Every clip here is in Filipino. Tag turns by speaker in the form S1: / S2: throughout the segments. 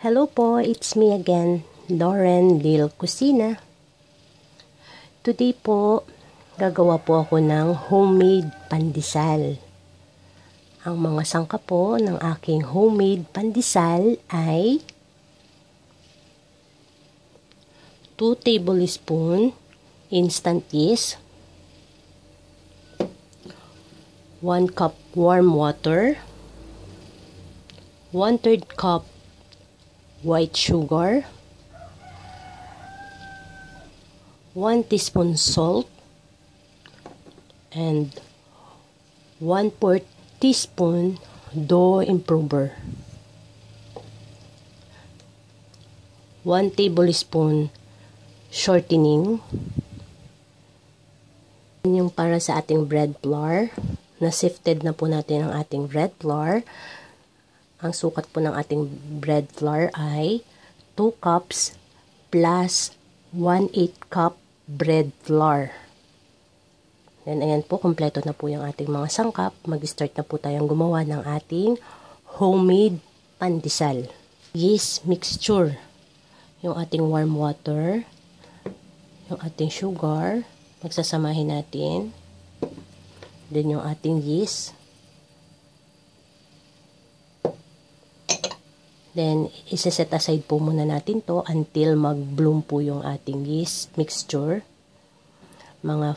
S1: Hello po, it's me again, Lauren Lil Kusina. Today po, gagawa po ako ng homemade pandesal. Ang mga sangkap po ng aking homemade pandesal ay 2 tablespoon instant yeast, 1 cup warm water, 1/3 cup white sugar, 1 teaspoon salt, and 1/4 teaspoon dough improver, 1 tablespoon shortening. Yung para sa ating bread flour, na sifted na po natin ang ating bread flour. Ang sukat po ng ating bread flour ay 2 cups plus 1/8 cup bread flour. Then, ayan po, kompleto na po yung ating mga sangkap. Mag-start na po tayong gumawa ng ating homemade pandesal. Yeast mixture. Yung ating warm water, yung ating sugar, magsasamahin natin. Then, yung ating yeast. Then, isa-set aside po muna natin to until mag-bloom po yung ating yeast mixture. Mga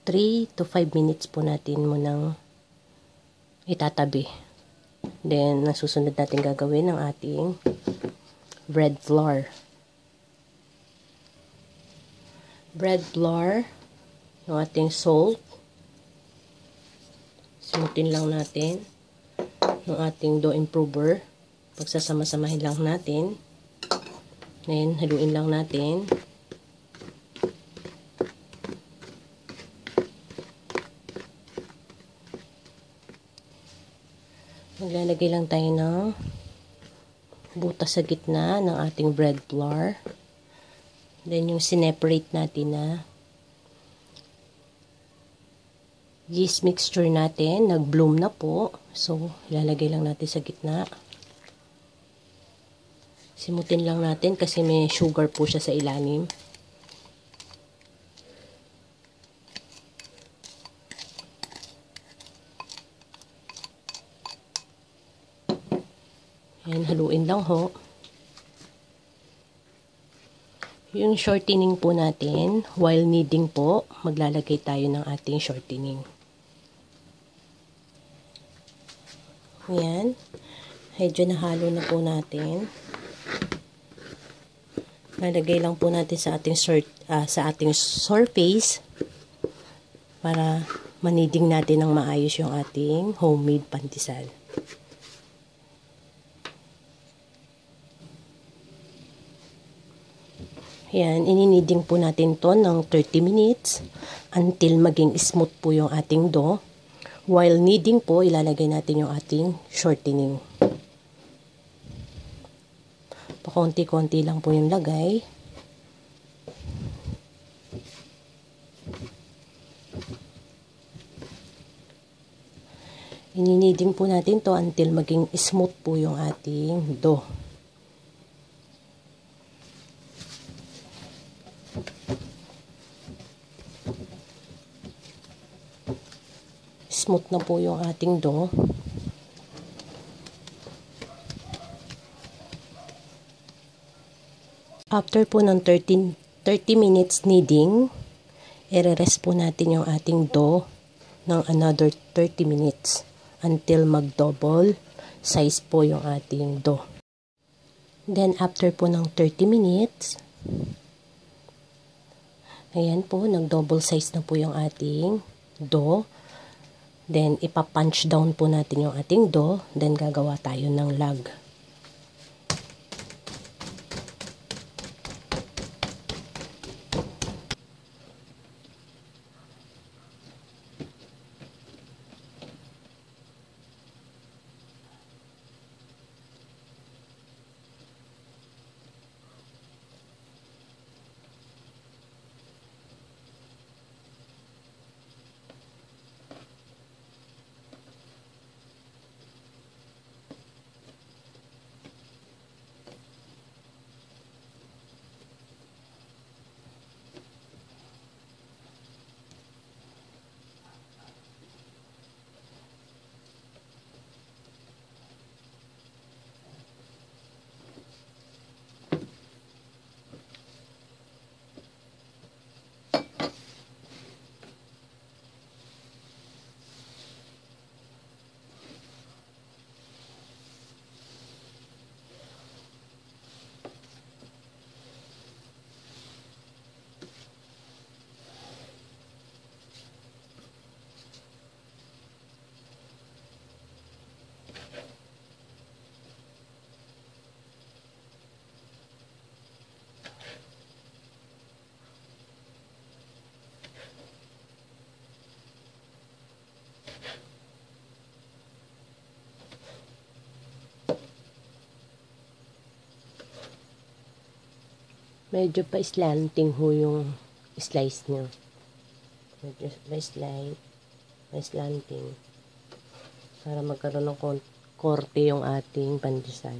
S1: 3 to 5 minutes po natin munang itatabi. Then, nasusunod natin gagawin ang ating bread flour. Bread flour, yung ating salt. Simutin lang natin yung ating dough improver. Pagsasama-samahin lang natin. Then, haluin lang natin. Maglalagay lang tayo ng butas sa gitna ng ating bread flour. Then, yung sineparate natin na yeast mixture natin, nag-bloom na po. So, ilalagay lang natin sa gitna. Simutin lang natin kasi may sugar po siya sa ilalim. Ayan, haluin lang ho. Yung shortening po natin, while kneading po, maglalagay tayo ng ating shortening. Ayan. Medyo nahalo na po natin. Lalagay lang po natin sa ating surface para maniding natin ng maayos yung ating homemade pandesal. Yan, ininiding po natin to ng 30 minutes until maging smooth po yung ating dough. While kneading po, ilalagay natin yung ating shortening. Pakonti-konti lang po yung lagay. Ininiding po natin to until maging smooth po yung ating dough. Smooth na po yung ating dough. After po ng 30 minutes kneading, i-rest po natin yung ating dough ng another 30 minutes until mag-double size po yung ating dough. Then, after po ng 30 minutes, ayan po, nag-double size na po yung ating dough. Then, ipa-punch down po natin yung ating dough. Then, gagawa tayo ng lag. Medyo pa slanting ho yung slice nyo. Medyo pa slanting. Para magkaroon ng korte yung ating pandesal.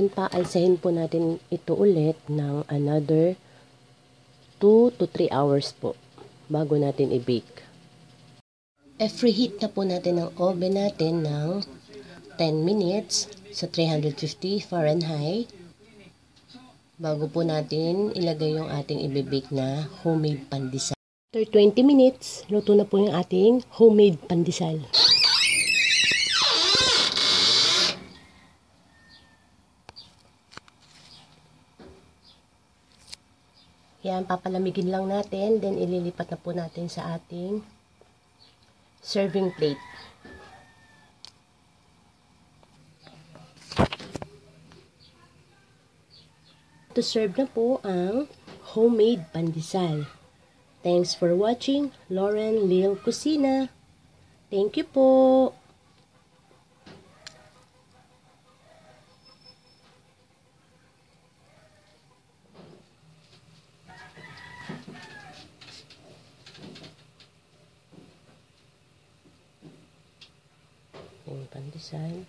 S1: And paalsahin po natin ito ulit ng another 2 to 3 hours po bago natin i-bake. I-preheat na po natin ang oven natin ng 10 minutes sa 350 Fahrenheit bago po natin ilagay yung ating i-bake na homemade pandesal. After 20 minutes, luto na po yung ating homemade pandesal. Yan, papalamigin lang natin, then ililipat na po natin sa ating serving plate. To serve na po ang homemade pandesal. Thanks for watching, Lauren Lil Kusina. Thank you po. Yung pandesal.